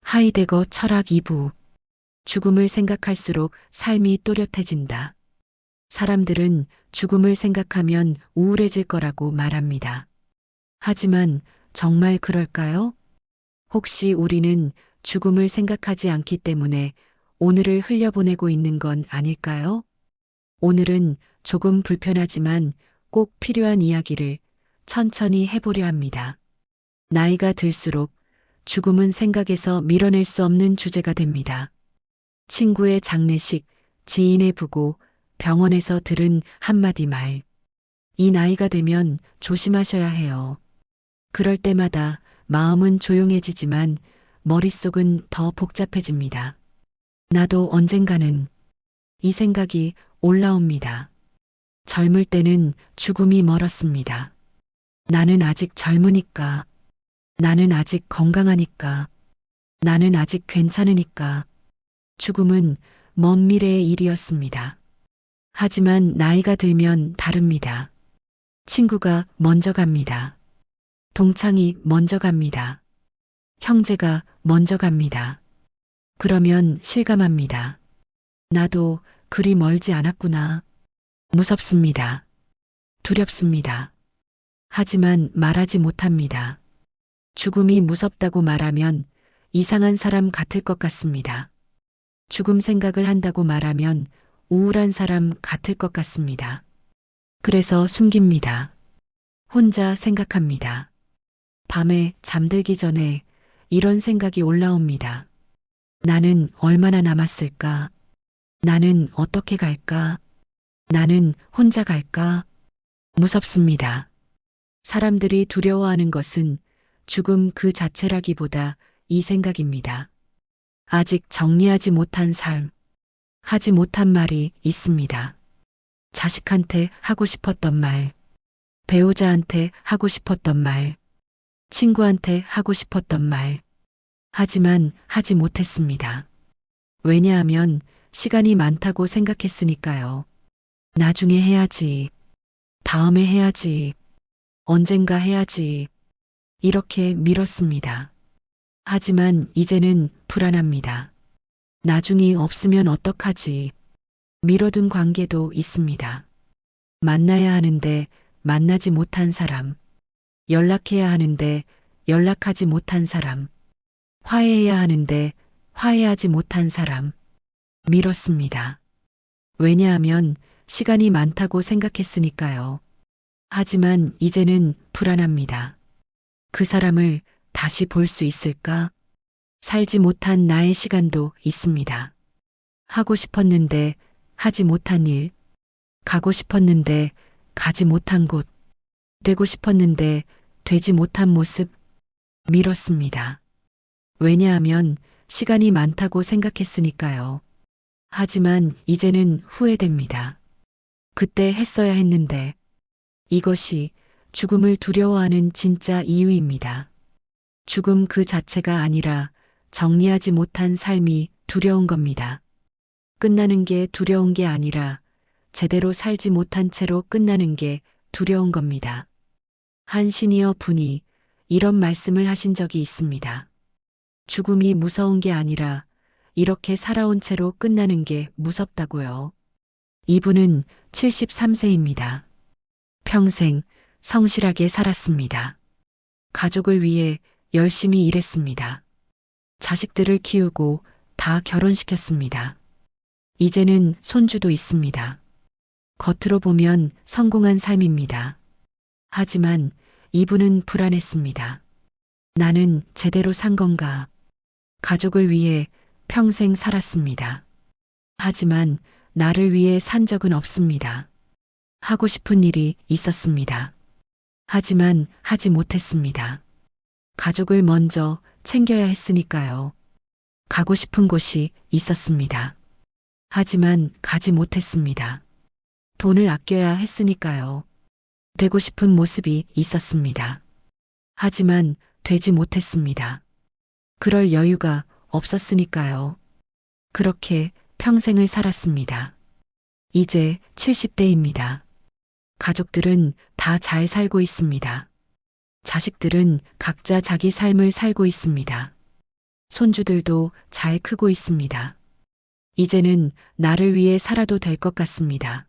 하이데거 철학 2부. 죽음을 생각할수록 삶이 또렷해진다. 사람들은 죽음을 생각하면 우울해질 거라고 말합니다. 하지만 정말 그럴까요? 혹시 우리는 죽음을 생각하지 않기 때문에 오늘을 흘려보내고 있는 건 아닐까요? 오늘은 조금 불편하지만 꼭 필요한 이야기를 천천히 해보려 합니다. 나이가 들수록 죽음은 생각에서 밀어낼 수 없는 주제가 됩니다. 친구의 장례식, 지인의 부고, 병원에서 들은 한마디 말. 이 나이가 되면 조심하셔야 해요. 그럴 때마다 마음은 조용해지지만 머릿속은 더 복잡해집니다. 나도 언젠가는 이 생각이 올라옵니다. 젊을 때는 죽음이 멀었습니다. 나는 아직 젊으니까. 나는 아직 건강하니까. 나는 아직 괜찮으니까. 죽음은 먼 미래의 일이었습니다. 하지만 나이가 들면 다릅니다. 친구가 먼저 갑니다. 동창이 먼저 갑니다. 형제가 먼저 갑니다. 그러면 실감합니다. 나도 그리 멀지 않았구나. 무섭습니다. 두렵습니다. 하지만 말하지 못합니다. 죽음이 무섭다고 말하면 이상한 사람 같을 것 같습니다. 죽음 생각을 한다고 말하면 우울한 사람 같을 것 같습니다. 그래서 숨깁니다. 혼자 생각합니다. 밤에 잠들기 전에 이런 생각이 올라옵니다. 나는 얼마나 남았을까? 나는 어떻게 갈까? 나는 혼자 갈까? 무섭습니다. 사람들이 두려워하는 것은 죽음 그 자체라기보다 이 생각입니다. 아직 정리하지 못한 삶, 하지 못한 말이 있습니다. 자식한테 하고 싶었던 말, 배우자한테 하고 싶었던 말, 친구한테 하고 싶었던 말. 하지만 하지 못했습니다. 왜냐하면 시간이 많다고 생각했으니까요. 나중에 해야지. 다음에 해야지. 언젠가 해야지. 이렇게 미뤘습니다. 하지만 이제는 불안합니다. 나중이 없으면 어떡하지? 미뤄둔 관계도 있습니다. 만나야 하는데 만나지 못한 사람. 연락해야 하는데 연락하지 못한 사람. 화해해야 하는데 화해하지 못한 사람. 미뤘습니다. 왜냐하면 시간이 많다고 생각했으니까요. 하지만 이제는 불안합니다. 그 사람을 다시 볼 수 있을까? 살지 못한 나의 시간도 있습니다. 하고 싶었는데 하지 못한 일, 가고 싶었는데 가지 못한 곳, 되고 싶었는데 되지 못한 모습, 미뤘습니다. 왜냐하면 시간이 많다고 생각했으니까요. 하지만 이제는 후회됩니다. 그때 했어야 했는데 이것이 죽음을 두려워하는 진짜 이유입니다. 죽음 그 자체가 아니라 정리하지 못한 삶이 두려운 겁니다. 끝나는 게 두려운 게 아니라 제대로 살지 못한 채로 끝나는 게 두려운 겁니다. 한 시니어 분이 이런 말씀을 하신 적이 있습니다. 죽음이 무서운 게 아니라 이렇게 살아온 채로 끝나는 게 무섭다고요. 이분은 73세입니다. 평생 성실하게 살았습니다. 가족을 위해 열심히 일했습니다. 자식들을 키우고 다 결혼시켰습니다. 이제는 손주도 있습니다. 겉으로 보면 성공한 삶입니다. 하지만 이분은 불안했습니다. 나는 제대로 산 건가? 가족을 위해 평생 살았습니다. 하지만 나를 위해 산 적은 없습니다. 하고 싶은 일이 있었습니다. 하지만 하지 못했습니다. 가족을 먼저 챙겨야 했으니까요. 가고 싶은 곳이 있었습니다. 하지만 가지 못했습니다. 돈을 아껴야 했으니까요. 되고 싶은 모습이 있었습니다. 하지만 되지 못했습니다. 그럴 여유가 없었으니까요. 그렇게 평생을 살았습니다. 이제 70대입니다. 가족들은 다 잘 살고 있습니다. 자식들은 각자 자기 삶을 살고 있습니다. 손주들도 잘 크고 있습니다. 이제는 나를 위해 살아도 될 것 같습니다.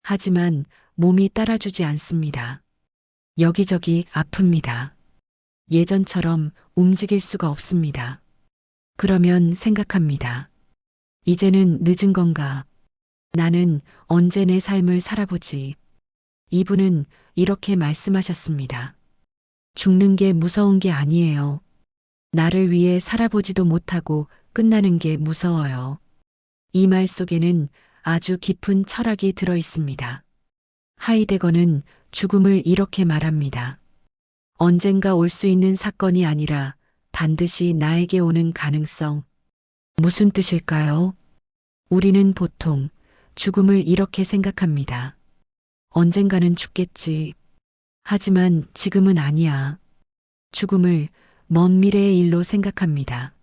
하지만 몸이 따라주지 않습니다. 여기저기 아픕니다. 예전처럼 움직일 수가 없습니다. 그러면 생각합니다. 이제는 늦은 건가? 나는 언제 내 삶을 살아보지? 이분은 이렇게 말씀하셨습니다. 죽는 게 무서운 게 아니에요. 나를 위해 살아보지도 못하고 끝나는 게 무서워요. 이 말 속에는 아주 깊은 철학이 들어 있습니다. 하이데거는 죽음을 이렇게 말합니다. 언젠가 올 수 있는 사건이 아니라 반드시 나에게 오는 가능성. 무슨 뜻일까요? 우리는 보통 죽음을 이렇게 생각합니다. 언젠가는 죽겠지. 하지만 지금은 아니야. 죽음을 먼 미래의 일로 생각합니다.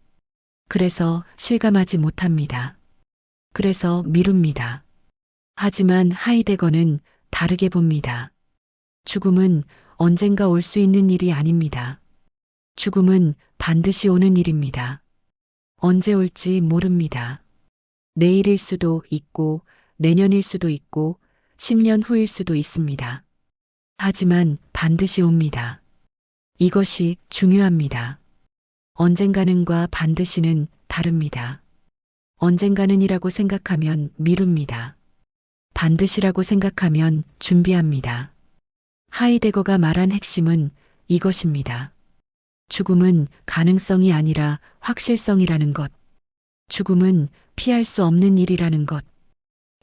그래서 실감하지 못합니다. 그래서 미룹니다. 하지만 하이데거는 다르게 봅니다. 죽음은 언젠가 올 수 있는 일이 아닙니다. 죽음은 반드시 오는 일입니다. 언제 올지 모릅니다. 내일일 수도 있고, 내년일 수도 있고, 10년 후일 수도 있습니다. 하지만 반드시 옵니다. 이것이 중요합니다. 언젠가는과 반드시는 다릅니다. 언젠가는이라고 생각하면 미룹니다. 반드시라고 생각하면 준비합니다. 하이데거가 말한 핵심은 이것입니다. 죽음은 가능성이 아니라 확실성이라는 것. 죽음은 피할 수 없는 일이라는 것.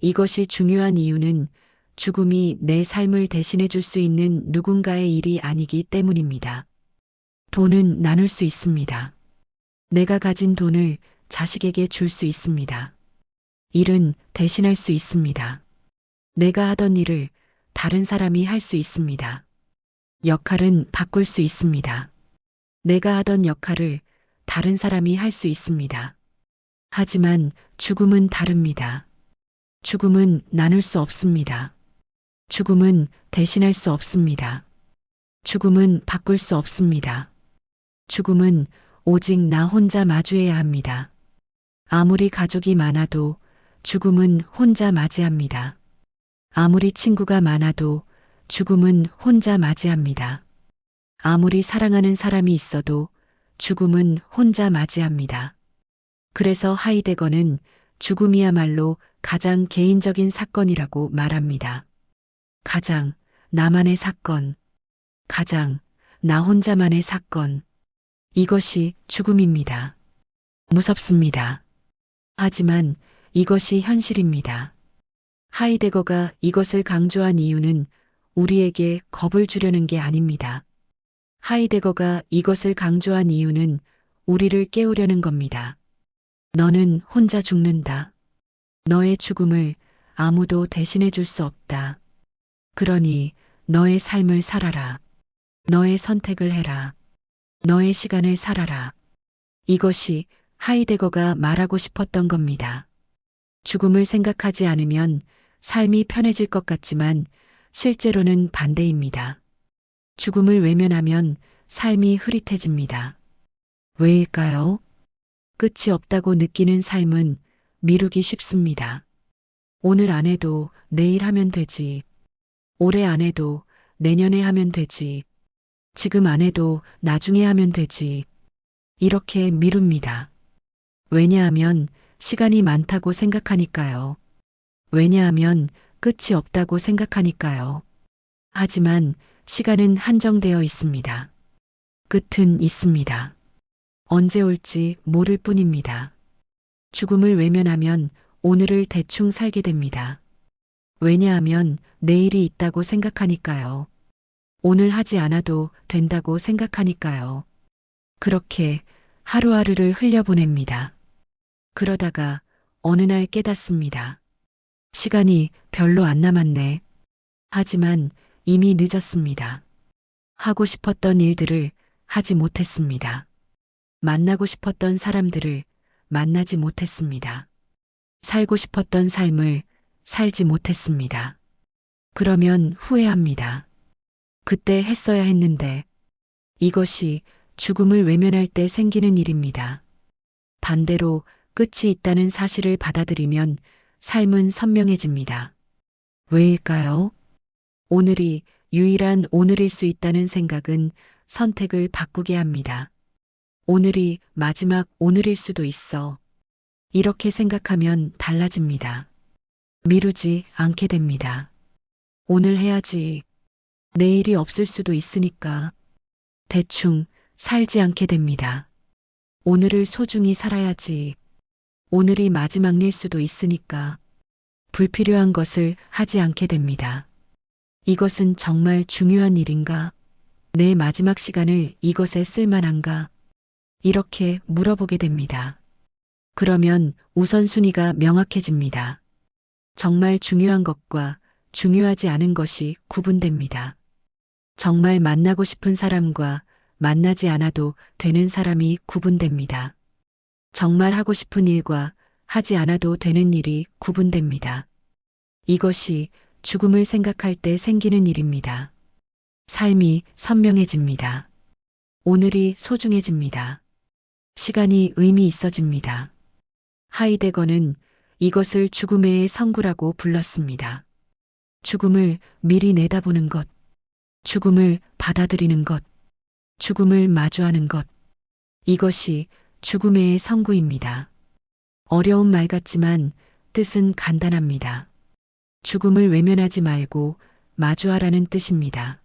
이것이 중요한 이유는 죽음이 내 삶을 대신해 줄 수 있는 누군가의 일이 아니기 때문입니다. 돈은 나눌 수 있습니다. 내가 가진 돈을 자식에게 줄 수 있습니다. 일은 대신할 수 있습니다. 내가 하던 일을 다른 사람이 할 수 있습니다. 역할은 바꿀 수 있습니다. 내가 하던 역할을 다른 사람이 할 수 있습니다. 하지만 죽음은 다릅니다. 죽음은 나눌 수 없습니다. 죽음은 대신할 수 없습니다. 죽음은 바꿀 수 없습니다. 죽음은 오직 나 혼자 마주해야 합니다. 아무리 가족이 많아도 죽음은 혼자 맞이합니다. 아무리 친구가 많아도 죽음은 혼자 맞이합니다. 아무리 사랑하는 사람이 있어도 죽음은 혼자 맞이합니다. 그래서 하이데거는 죽음이야말로 가장 개인적인 사건이라고 말합니다. 가장 나만의 사건, 가장 나 혼자만의 사건. 이것이 죽음입니다. 무섭습니다. 하지만 이것이 현실입니다. 하이데거가 이것을 강조한 이유는 우리에게 겁을 주려는 게 아닙니다. 하이데거가 이것을 강조한 이유는 우리를 깨우려는 겁니다. 너는 혼자 죽는다. 너의 죽음을 아무도 대신해 줄 수 없다. 그러니 너의 삶을 살아라. 너의 선택을 해라. 너의 시간을 살아라. 이것이 하이데거가 말하고 싶었던 겁니다. 죽음을 생각하지 않으면 삶이 편해질 것 같지만 실제로는 반대입니다. 죽음을 외면하면 삶이 흐릿해집니다. 왜일까요? 끝이 없다고 느끼는 삶은 미루기 쉽습니다. 오늘 안 해도 내일 하면 되지. 올해 안 해도 내년에 하면 되지. 지금 안 해도 나중에 하면 되지. 이렇게 미룹니다. 왜냐하면 시간이 많다고 생각하니까요. 왜냐하면 끝이 없다고 생각하니까요. 하지만 시간은 한정되어 있습니다. 끝은 있습니다. 언제 올지 모를 뿐입니다. 죽음을 외면하면 오늘을 대충 살게 됩니다. 왜냐하면 내일이 있다고 생각하니까요. 오늘 하지 않아도 된다고 생각하니까요. 그렇게 하루하루를 흘려보냅니다. 그러다가 어느 날 깨닫습니다. 시간이 별로 안 남았네. 하지만 이미 늦었습니다. 하고 싶었던 일들을 하지 못했습니다. 만나고 싶었던 사람들을 만나지 못했습니다. 살고 싶었던 삶을 살지 못했습니다. 그러면 후회합니다. 그때 했어야 했는데. 이것이 죽음을 외면할 때 생기는 일입니다. 반대로 끝이 있다는 사실을 받아들이면 삶은 선명해집니다. 왜일까요? 오늘이 유일한 오늘일 수 있다는 생각은 선택을 바꾸게 합니다. 오늘이 마지막 오늘일 수도 있어. 이렇게 생각하면 달라집니다. 미루지 않게 됩니다. 오늘 해야지. 내일이 없을 수도 있으니까. 대충 살지 않게 됩니다. 오늘을 소중히 살아야지. 오늘이 마지막일 수도 있으니까. 불필요한 것을 하지 않게 됩니다. 이것은 정말 중요한 일인가? 내 마지막 시간을 이것에 쓸만한가? 이렇게 물어보게 됩니다. 그러면 우선순위가 명확해집니다. 정말 중요한 것과 중요하지 않은 것이 구분됩니다. 정말 만나고 싶은 사람과 만나지 않아도 되는 사람이 구분됩니다. 정말 하고 싶은 일과 하지 않아도 되는 일이 구분됩니다. 이것이 죽음을 생각할 때 생기는 일입니다. 삶이 선명해집니다. 오늘이 소중해집니다. 시간이 의미 있어집니다. 하이데거는 이것을 죽음의 성구라고 불렀습니다. 죽음을 미리 내다보는 것, 죽음을 받아들이는 것, 죽음을 마주하는 것. 이것이 죽음의 성구입니다. 어려운 말 같지만 뜻은 간단합니다. 죽음을 외면하지 말고 마주하라는 뜻입니다.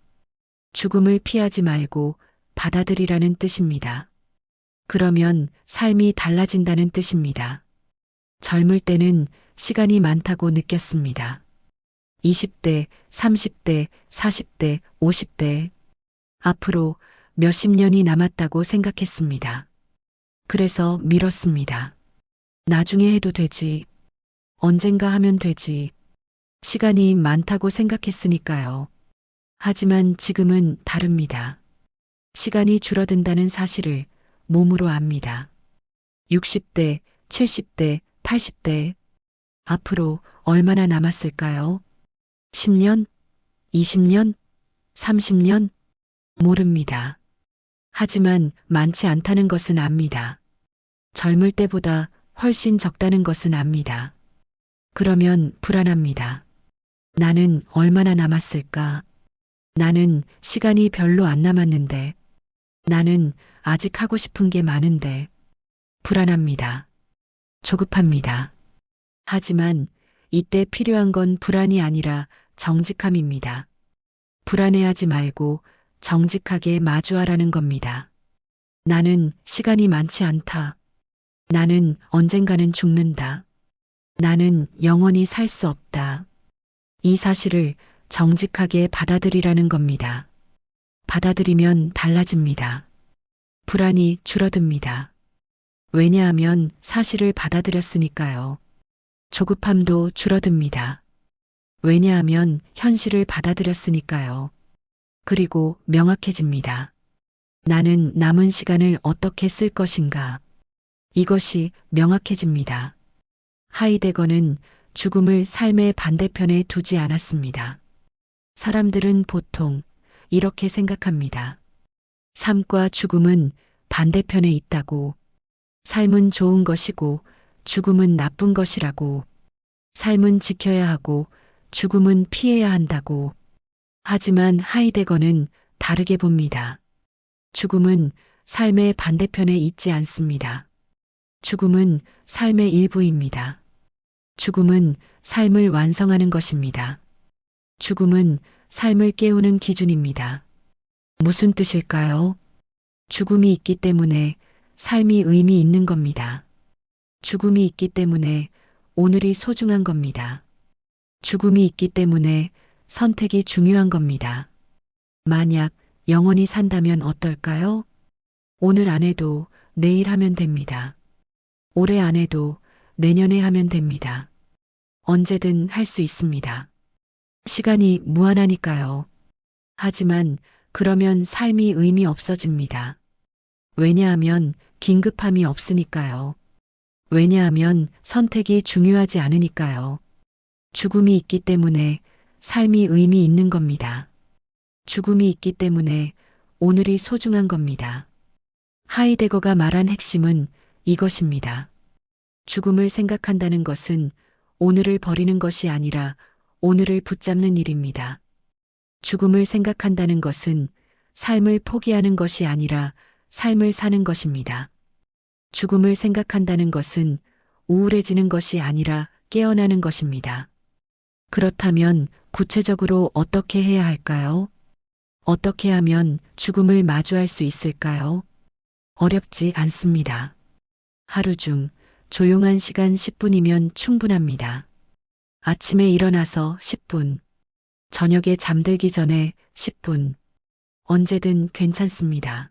죽음을 피하지 말고 받아들이라는 뜻입니다. 그러면 삶이 달라진다는 뜻입니다. 젊을 때는 시간이 많다고 느꼈습니다. 20대, 30대, 40대, 50대. 앞으로 몇십 년이 남았다고 생각했습니다. 그래서 미뤘습니다. 나중에 해도 되지. 언젠가 하면 되지. 시간이 많다고 생각했으니까요. 하지만 지금은 다릅니다. 시간이 줄어든다는 사실을 몸으로 압니다. 60대, 70대, 80대. 앞으로 얼마나 남았을까요? 10년? 20년? 30년? 모릅니다. 하지만 많지 않다는 것은 압니다. 젊을 때보다 훨씬 적다는 것은 압니다. 그러면 불안합니다. 나는 얼마나 남았을까? 나는 시간이 별로 안 남았는데. 나는 아직 하고 싶은 게 많은데. 불안합니다. 조급합니다. 하지만 이때 필요한 건 불안이 아니라 정직함입니다. 불안해하지 말고 정직하게 마주하라는 겁니다. 나는 시간이 많지 않다. 나는 언젠가는 죽는다. 나는 영원히 살 수 없다. 이 사실을 정직하게 받아들이라는 겁니다. 받아들이면 달라집니다. 불안이 줄어듭니다. 왜냐하면 사실을 받아들였으니까요. 조급함도 줄어듭니다. 왜냐하면 현실을 받아들였으니까요. 그리고 명확해집니다. 나는 남은 시간을 어떻게 쓸 것인가? 이것이 명확해집니다. 하이데거는 죽음을 삶의 반대편에 두지 않았습니다. 사람들은 보통 이렇게 생각합니다. 삶과 죽음은 반대편에 있다고. 삶은 좋은 것이고 죽음은 나쁜 것이라고. 삶은 지켜야 하고 죽음은 피해야 한다고. 하지만 하이데거는 다르게 봅니다. 죽음은 삶의 반대편에 있지 않습니다. 죽음은 삶의 일부입니다. 죽음은 삶을 완성하는 것입니다. 죽음은 삶을 깨우는 기준입니다. 무슨 뜻일까요? 죽음이 있기 때문에 삶이 의미 있는 겁니다. 죽음이 있기 때문에 오늘이 소중한 겁니다. 죽음이 있기 때문에 선택이 중요한 겁니다. 만약 영원히 산다면 어떨까요? 오늘 안 해도 내일 하면 됩니다. 올해 안 해도 내년에 하면 됩니다. 언제든 할 수 있습니다. 시간이 무한하니까요. 하지만 그러면 삶이 의미 없어집니다. 왜냐하면 긴급함이 없으니까요. 왜냐하면 선택이 중요하지 않으니까요. 죽음이 있기 때문에 삶이 의미 있는 겁니다. 죽음이 있기 때문에 오늘이 소중한 겁니다. 하이데거가 말한 핵심은 이것입니다. 죽음을 생각한다는 것은 오늘을 버리는 것이 아니라 오늘을 붙잡는 일입니다. 죽음을 생각한다는 것은 삶을 포기하는 것이 아니라 삶을 사는 것입니다. 죽음을 생각한다는 것은 우울해지는 것이 아니라 깨어나는 것입니다. 그렇다면 구체적으로 어떻게 해야 할까요? 어떻게 하면 죽음을 마주할 수 있을까요? 어렵지 않습니다. 하루 중 조용한 시간 10분이면 충분합니다. 아침에 일어나서 10분, 저녁에 잠들기 전에 10분, 언제든 괜찮습니다.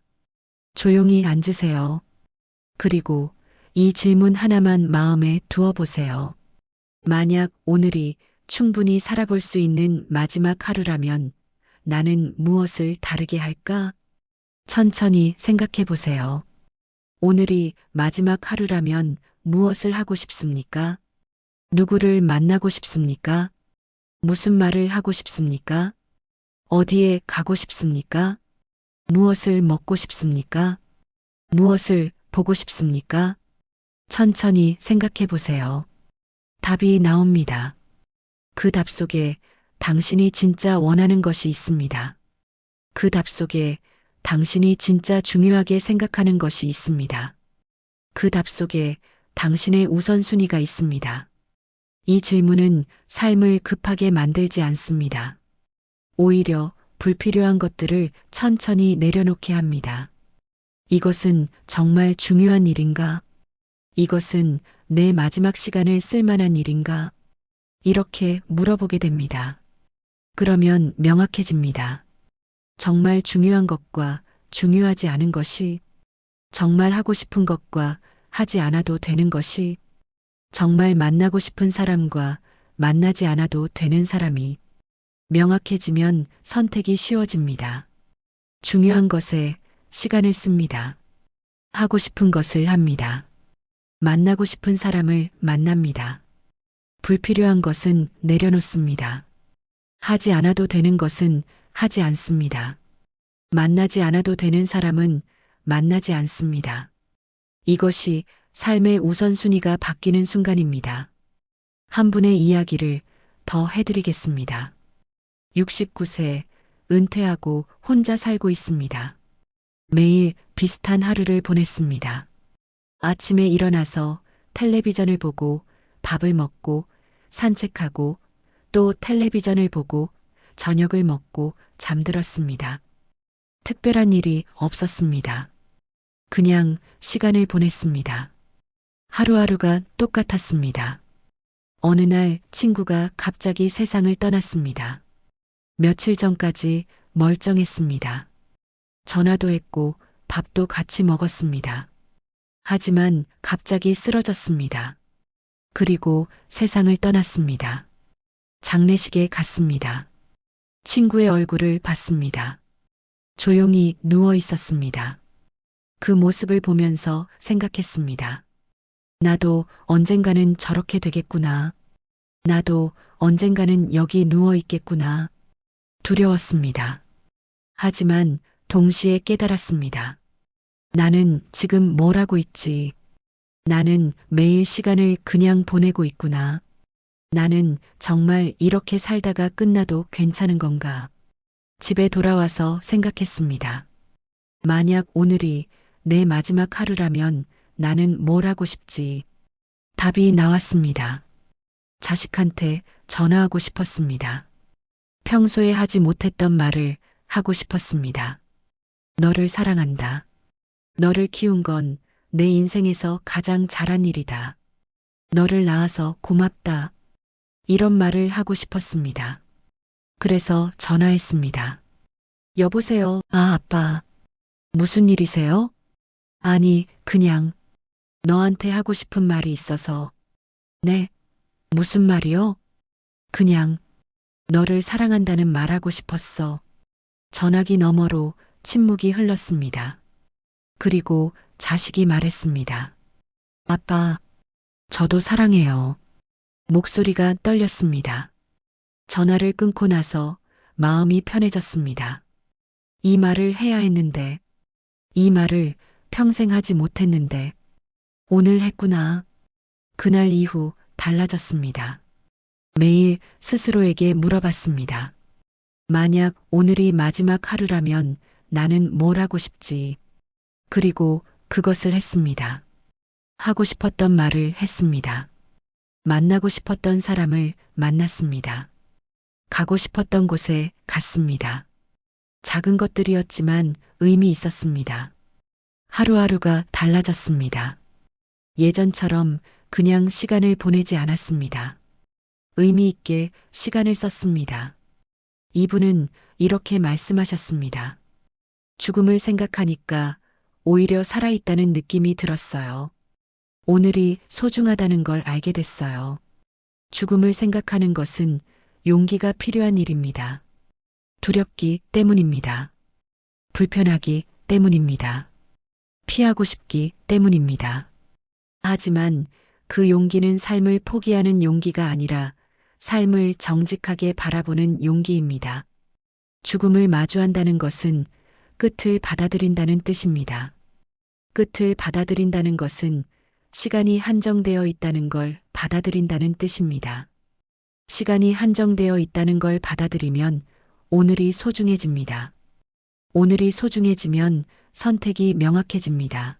조용히 앉으세요. 그리고 이 질문 하나만 마음에 두어 보세요. 만약 오늘이 충분히 살아볼 수 있는 마지막 하루라면 나는 무엇을 다르게 할까? 천천히 생각해 보세요. 오늘이 마지막 하루라면 무엇을 하고 싶습니까? 누구를 만나고 싶습니까? 무슨 말을 하고 싶습니까? 어디에 가고 싶습니까? 무엇을 먹고 싶습니까? 무엇을 보고 싶습니까? 천천히 생각해 보세요. 답이 나옵니다. 그 답 속에 당신이 진짜 원하는 것이 있습니다. 그 답 속에 당신이 진짜 중요하게 생각하는 것이 있습니다. 그 답 속에 당신의 우선순위가 있습니다. 이 질문은 삶을 급하게 만들지 않습니다. 오히려 불필요한 것들을 천천히 내려놓게 합니다. 이것은 정말 중요한 일인가? 이것은 내 마지막 시간을 쓸 만한 일인가? 이렇게 물어보게 됩니다. 그러면 명확해집니다. 정말 중요한 것과 중요하지 않은 것이, 정말 하고 싶은 것과 하지 않아도 되는 것이, 정말 만나고 싶은 사람과 만나지 않아도 되는 사람이 명확해지면 선택이 쉬워집니다. 중요한 것에 시간을 씁니다. 하고 싶은 것을 합니다. 만나고 싶은 사람을 만납니다. 불필요한 것은 내려놓습니다. 하지 않아도 되는 것은 하지 않습니다. 만나지 않아도 되는 사람은 만나지 않습니다. 이것이 삶의 우선순위가 바뀌는 순간입니다. 한 분의 이야기를 더 해드리겠습니다. 69세, 은퇴하고 혼자 살고 있습니다. 매일 비슷한 하루를 보냈습니다. 아침에 일어나서 텔레비전을 보고 밥을 먹고 산책하고 또 텔레비전을 보고 저녁을 먹고 잠들었습니다. 특별한 일이 없었습니다. 그냥 시간을 보냈습니다. 하루하루가 똑같았습니다. 어느 날 친구가 갑자기 세상을 떠났습니다. 며칠 전까지 멀쩡했습니다. 전화도 했고 밥도 같이 먹었습니다. 하지만 갑자기 쓰러졌습니다. 그리고 세상을 떠났습니다. 장례식에 갔습니다. 친구의 얼굴을 봤습니다. 조용히 누워 있었습니다. 그 모습을 보면서 생각했습니다. 나도 언젠가는 저렇게 되겠구나. 나도 언젠가는 여기 누워 있겠구나. 두려웠습니다. 하지만 동시에 깨달았습니다. 나는 지금 뭘 하고 있지? 나는 매일 시간을 그냥 보내고 있구나. 나는 정말 이렇게 살다가 끝나도 괜찮은 건가? 집에 돌아와서 생각했습니다. 만약 오늘이 내 마지막 하루라면 나는 뭘 하고 싶지? 답이 나왔습니다. 자식한테 전화하고 싶었습니다. 평소에 하지 못했던 말을 하고 싶었습니다. 너를 사랑한다. 너를 키운 건 내 인생에서 가장 잘한 일이다. 너를 낳아서 고맙다. 이런 말을 하고 싶었습니다. 그래서 전화했습니다. 여보세요? 아, 아빠. 무슨 일이세요? 아니, 그냥 너한테 하고 싶은 말이 있어서. 네? 무슨 말이요? 그냥 너를 사랑한다는 말하고 싶었어. 전화기 너머로 침묵이 흘렀습니다. 그리고 자식이 말했습니다. 아빠, 저도 사랑해요. 목소리가 떨렸습니다. 전화를 끊고 나서 마음이 편해졌습니다. 이 말을 해야 했는데, 이 말을 평생 하지 못했는데, 오늘 했구나. 그날 이후 달라졌습니다. 매일 스스로에게 물어봤습니다. 만약 오늘이 마지막 하루라면 나는 뭘 하고 싶지? 그리고 그것을 했습니다. 하고 싶었던 말을 했습니다. 만나고 싶었던 사람을 만났습니다. 가고 싶었던 곳에 갔습니다. 작은 것들이었지만 의미 있었습니다. 하루하루가 달라졌습니다. 예전처럼 그냥 시간을 보내지 않았습니다. 의미 있게 시간을 썼습니다. 이분은 이렇게 말씀하셨습니다. 죽음을 생각하니까 오히려 살아있다는 느낌이 들었어요. 오늘이 소중하다는 걸 알게 됐어요. 죽음을 생각하는 것은 용기가 필요한 일입니다. 두렵기 때문입니다. 불편하기 때문입니다. 피하고 싶기 때문입니다. 하지만 그 용기는 삶을 포기하는 용기가 아니라 삶을 정직하게 바라보는 용기입니다. 죽음을 마주한다는 것은 끝을 받아들인다는 뜻입니다. 끝을 받아들인다는 것은 시간이 한정되어 있다는 걸 받아들인다는 뜻입니다. 시간이 한정되어 있다는 걸 받아들이면 오늘이 소중해집니다. 오늘이 소중해지면 선택이 명확해집니다.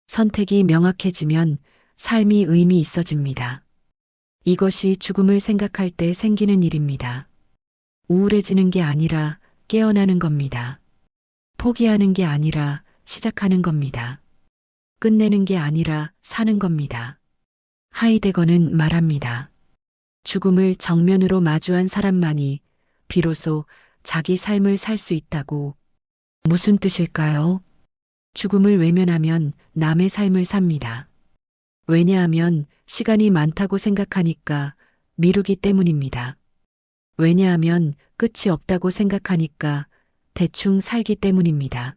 선택이 명확해지면 삶이 의미 있어집니다. 이것이 죽음을 생각할 때 생기는 일입니다. 우울해지는 게 아니라 깨어나는 겁니다. 포기하는 게 아니라 시작하는 겁니다. 끝내는 게 아니라 사는 겁니다. 하이데거는 말합니다. 죽음을 정면으로 마주한 사람만이 비로소 자기 삶을 살 수 있다고. 무슨 뜻일까요? 죽음을 외면하면 남의 삶을 삽니다. 왜냐하면 시간이 많다고 생각하니까 미루기 때문입니다. 왜냐하면 끝이 없다고 생각하니까 대충 살기 때문입니다.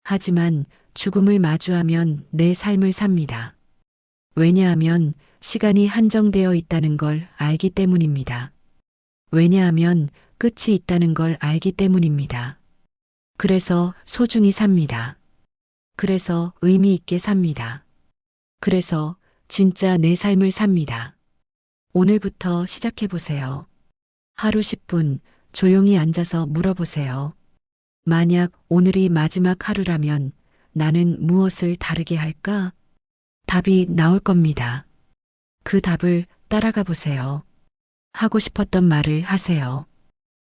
하지만 죽음을 마주하면 내 삶을 삽니다. 왜냐하면 시간이 한정되어 있다는 걸 알기 때문입니다. 왜냐하면 끝이 있다는 걸 알기 때문입니다. 그래서 소중히 삽니다. 그래서 의미 있게 삽니다. 그래서 진짜 내 삶을 삽니다. 오늘부터 시작해 보세요. 하루 10분 조용히 앉아서 물어보세요. 만약 오늘이 마지막 하루라면 나는 무엇을 다르게 할까? 답이 나올 겁니다. 그 답을 따라가 보세요. 하고 싶었던 말을 하세요.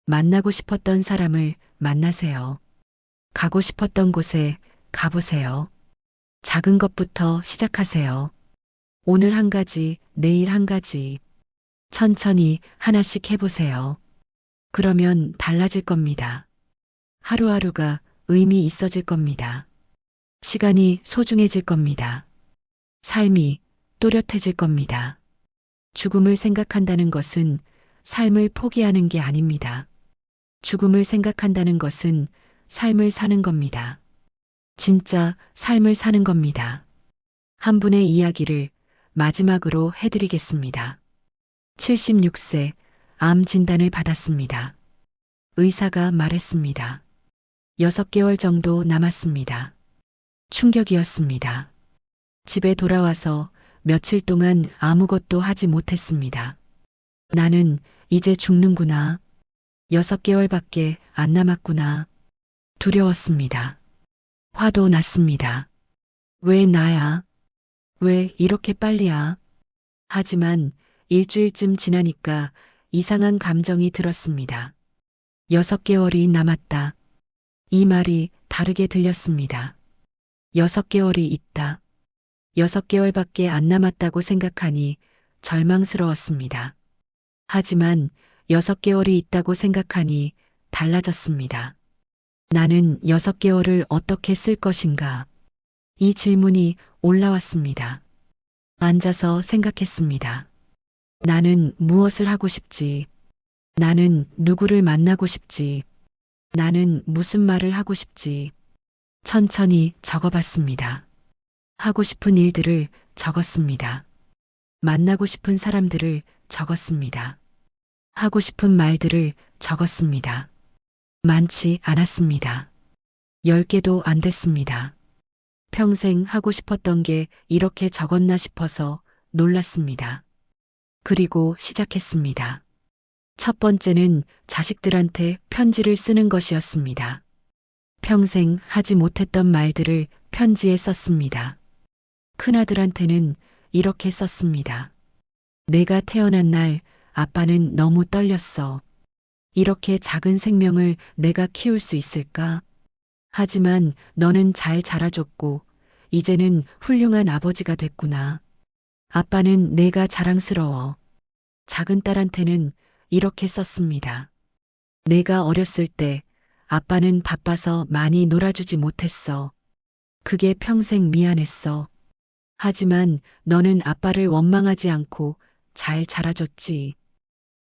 만나고 싶었던 사람을 만나세요. 가고 싶었던 곳에 가보세요. 작은 것부터 시작하세요. 오늘 한 가지, 내일 한 가지. 천천히 하나씩 해보세요. 그러면 달라질 겁니다. 하루하루가 의미 있어질 겁니다. 시간이 소중해질 겁니다. 삶이 또렷해질 겁니다. 죽음을 생각한다는 것은 삶을 포기하는 게 아닙니다. 죽음을 생각한다는 것은 삶을 사는 겁니다. 진짜 삶을 사는 겁니다. 한 분의 이야기를 마지막으로 해드리겠습니다. 76세 암 진단을 받았습니다. 의사가 말했습니다. 6개월 정도 남았습니다. 충격이었습니다. 집에 돌아와서 며칠 동안 아무것도 하지 못했습니다. 나는 이제 죽는구나. 6개월밖에 안 남았구나. 두려웠습니다. 화도 났습니다. 왜 나야? 왜 이렇게 빨리야? 하지만 일주일쯤 지나니까 이상한 감정이 들었습니다. 6개월이 남았다. 이 말이 다르게 들렸습니다. 6개월이 있다. 6개월밖에 안 남았다고 생각하니 절망스러웠습니다. 하지만 6개월이 있다고 생각하니 달라졌습니다. 나는 6개월을 어떻게 쓸 것인가? 이 질문이 올라왔습니다. 앉아서 생각했습니다. 나는 무엇을 하고 싶지? 나는 누구를 만나고 싶지? 나는 무슨 말을 하고 싶지? 천천히 적어봤습니다. 하고 싶은 일들을 적었습니다. 만나고 싶은 사람들을 적었습니다. 하고 싶은 말들을 적었습니다. 많지 않았습니다. 10개도 안 됐습니다. 평생 하고 싶었던 게 이렇게 적었나 싶어서 놀랐습니다. 그리고 시작했습니다. 첫 번째는 자식들한테 편지를 쓰는 것이었습니다. 평생 하지 못했던 말들을 편지에 썼습니다. 큰아들한테는 이렇게 썼습니다. 내가 태어난 날 아빠는 너무 떨렸어. 이렇게 작은 생명을 내가 키울 수 있을까? 하지만 너는 잘 자라줬고 이제는 훌륭한 아버지가 됐구나. 아빠는 내가 자랑스러워. 작은 딸한테는 이렇게 썼습니다. 내가 어렸을 때 아빠는 바빠서 많이 놀아주지 못했어. 그게 평생 미안했어. 하지만 너는 아빠를 원망하지 않고 잘 자라줬지.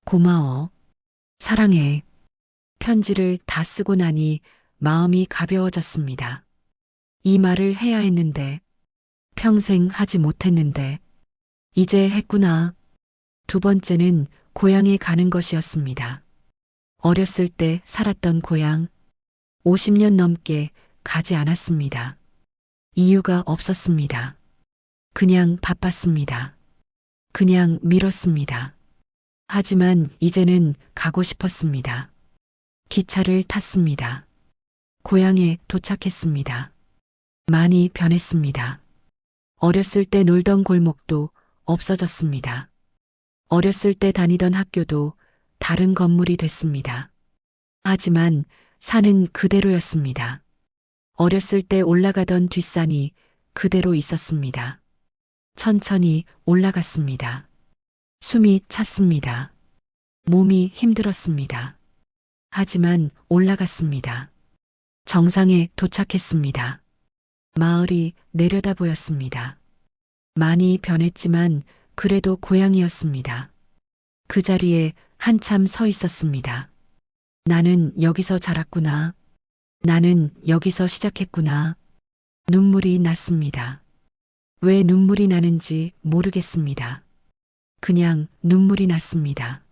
고마워. 사랑해. 편지를 다 쓰고 나니 마음이 가벼워졌습니다. 이 말을 해야 했는데, 평생 하지 못했는데, 이제 했구나. 두 번째는 고향에 가는 것이었습니다. 어렸을 때 살았던 고향, 50년 넘게 가지 않았습니다. 이유가 없었습니다. 그냥 바빴습니다. 그냥 미뤘습니다. 하지만 이제는 가고 싶었습니다. 기차를 탔습니다. 고향에 도착했습니다. 많이 변했습니다. 어렸을 때 놀던 골목도 없어졌습니다. 어렸을 때 다니던 학교도 다른 건물이 됐습니다. 하지만 산은 그대로였습니다. 어렸을 때 올라가던 뒷산이 그대로 있었습니다. 천천히 올라갔습니다. 숨이 찼습니다. 몸이 힘들었습니다. 하지만 올라갔습니다. 정상에 도착했습니다. 마을이 내려다 보였습니다. 많이 변했지만 그래도 고향이었습니다. 그 자리에 한참 서 있었습니다. 나는 여기서 자랐구나. 나는 여기서 시작했구나. 눈물이 났습니다. 왜 눈물이 나는지 모르겠습니다. 그냥 눈물이 났습니다.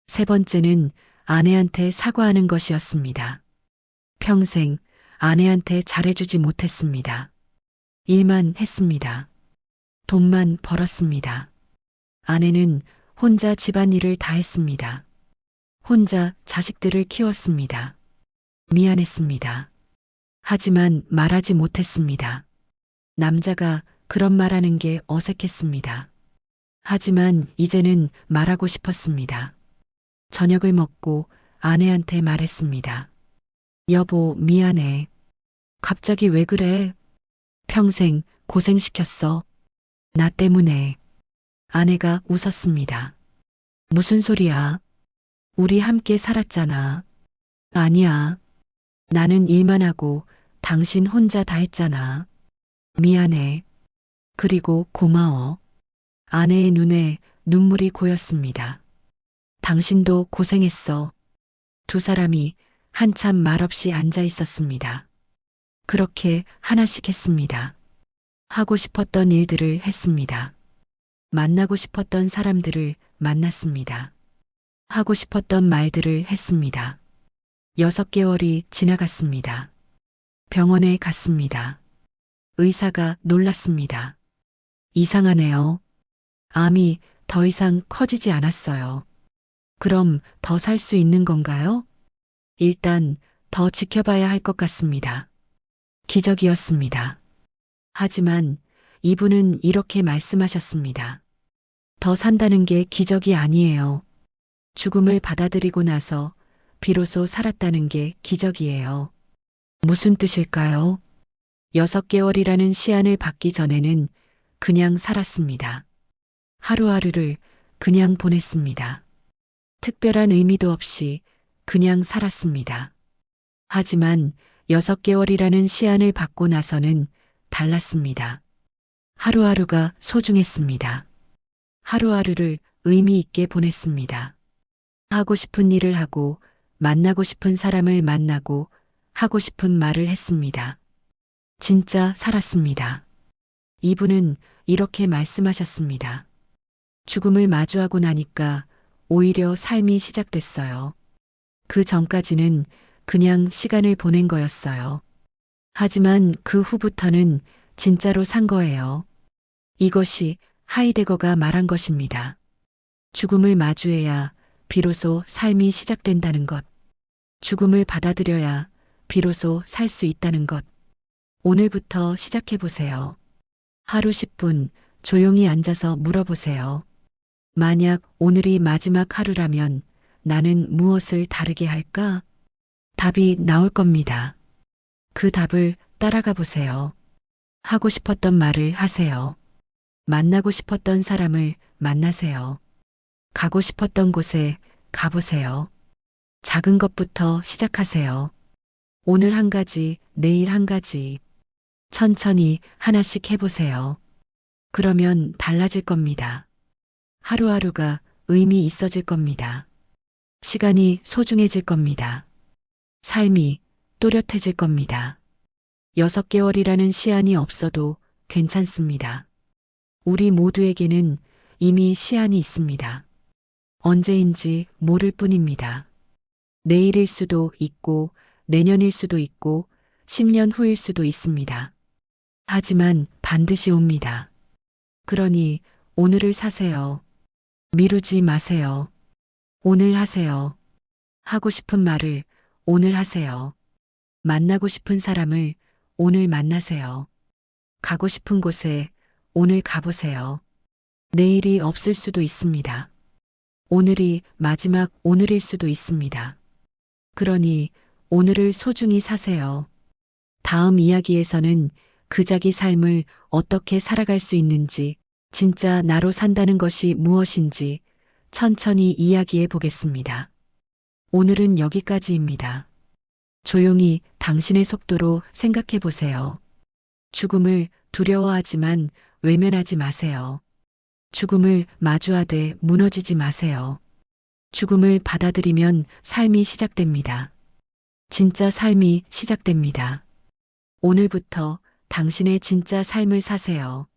세 번째는 아내한테 사과하는 것이었습니다. 평생 아내한테 잘해주지 못했습니다. 일만 했습니다. 돈만 벌었습니다. 아내는 혼자 집안일을 다 했습니다. 혼자 자식들을 키웠습니다. 미안했습니다. 하지만 말하지 못했습니다. 남자가 그런 말하는 게 어색했습니다. 하지만 이제는 말하고 싶었습니다. 저녁을 먹고 아내한테 말했습니다. 여보, 미안해. 갑자기 왜 그래? 평생 고생시켰어. 나 때문에. 아내가 웃었습니다. 무슨 소리야? 우리 함께 살았잖아. 아니야. 나는 일만 하고 당신 혼자 다 했잖아. 미안해. 그리고 고마워. 아내의 눈에 눈물이 고였습니다. 당신도 고생했어. 두 사람이 한참 말없이 앉아 있었습니다. 그렇게 하나씩 했습니다. 하고 싶었던 일들을 했습니다. 만나고 싶었던 사람들을 만났습니다. 하고 싶었던 말들을 했습니다. 6개월이 지나갔습니다. 병원에 갔습니다. 의사가 놀랐습니다. 이상하네요. 암이 더 이상 커지지 않았어요. 그럼 더 살 수 있는 건가요? 일단 더 지켜봐야 할 것 같습니다. 기적이었습니다. 하지만 이분은 이렇게 말씀하셨습니다. 더 산다는 게 기적이 아니에요. 죽음을 받아들이고 나서 비로소 살았다는 게 기적이에요. 무슨 뜻일까요? 6개월이라는 시한을 받기 전에는 그냥 살았습니다. 하루하루를 그냥 보냈습니다. 특별한 의미도 없이 그냥 살았습니다. 하지만 6개월이라는 시한을 받고 나서는 달랐습니다. 하루하루가 소중했습니다. 하루하루를 의미 있게 보냈습니다. 하고 싶은 일을 하고 만나고 싶은 사람을 만나고 하고 싶은 말을 했습니다. 진짜 살았습니다. 이분은 이렇게 말씀하셨습니다. 죽음을 마주하고 나니까 오히려 삶이 시작됐어요. 그 전까지는 그냥 시간을 보낸 거였어요. 하지만 그 후부터는 진짜로 산 거예요. 이것이 하이데거가 말한 것입니다. 죽음을 마주해야 비로소 삶이 시작된다는 것. 죽음을 받아들여야 비로소 살 수 있다는 것. 오늘부터 시작해 보세요. 하루 10분 조용히 앉아서 물어보세요. 만약 오늘이 마지막 하루라면 나는 무엇을 다르게 할까? 답이 나올 겁니다. 그 답을 따라가 보세요. 하고 싶었던 말을 하세요. 만나고 싶었던 사람을 만나세요. 가고 싶었던 곳에 가보세요. 작은 것부터 시작하세요. 오늘 한 가지, 내일 한 가지. 천천히 하나씩 해보세요. 그러면 달라질 겁니다. 하루하루가 의미 있어질 겁니다. 시간이 소중해질 겁니다. 삶이 또렷해질 겁니다. 6개월이라는 시한이 없어도 괜찮습니다. 우리 모두에게는 이미 시한이 있습니다. 언제인지 모를 뿐입니다. 내일일 수도 있고, 내년일 수도 있고, 10년 후일 수도 있습니다. 하지만 반드시 옵니다. 그러니 오늘을 사세요. 미루지 마세요. 오늘 하세요. 하고 싶은 말을 오늘 하세요. 만나고 싶은 사람을 오늘 만나세요. 가고 싶은 곳에 오늘 가보세요. 내일이 없을 수도 있습니다. 오늘이 마지막 오늘일 수도 있습니다. 그러니 오늘을 소중히 사세요. 다음 이야기에서는 그 자기 삶을 어떻게 살아갈 수 있는지, 진짜 나로 산다는 것이 무엇인지 천천히 이야기해 보겠습니다. 오늘은 여기까지입니다. 조용히 당신의 속도로 생각해 보세요. 죽음을 두려워하지만 외면하지 마세요. 죽음을 마주하되 무너지지 마세요. 죽음을 받아들이면 삶이 시작됩니다. 진짜 삶이 시작됩니다. 오늘부터 당신의 진짜 삶을 사세요.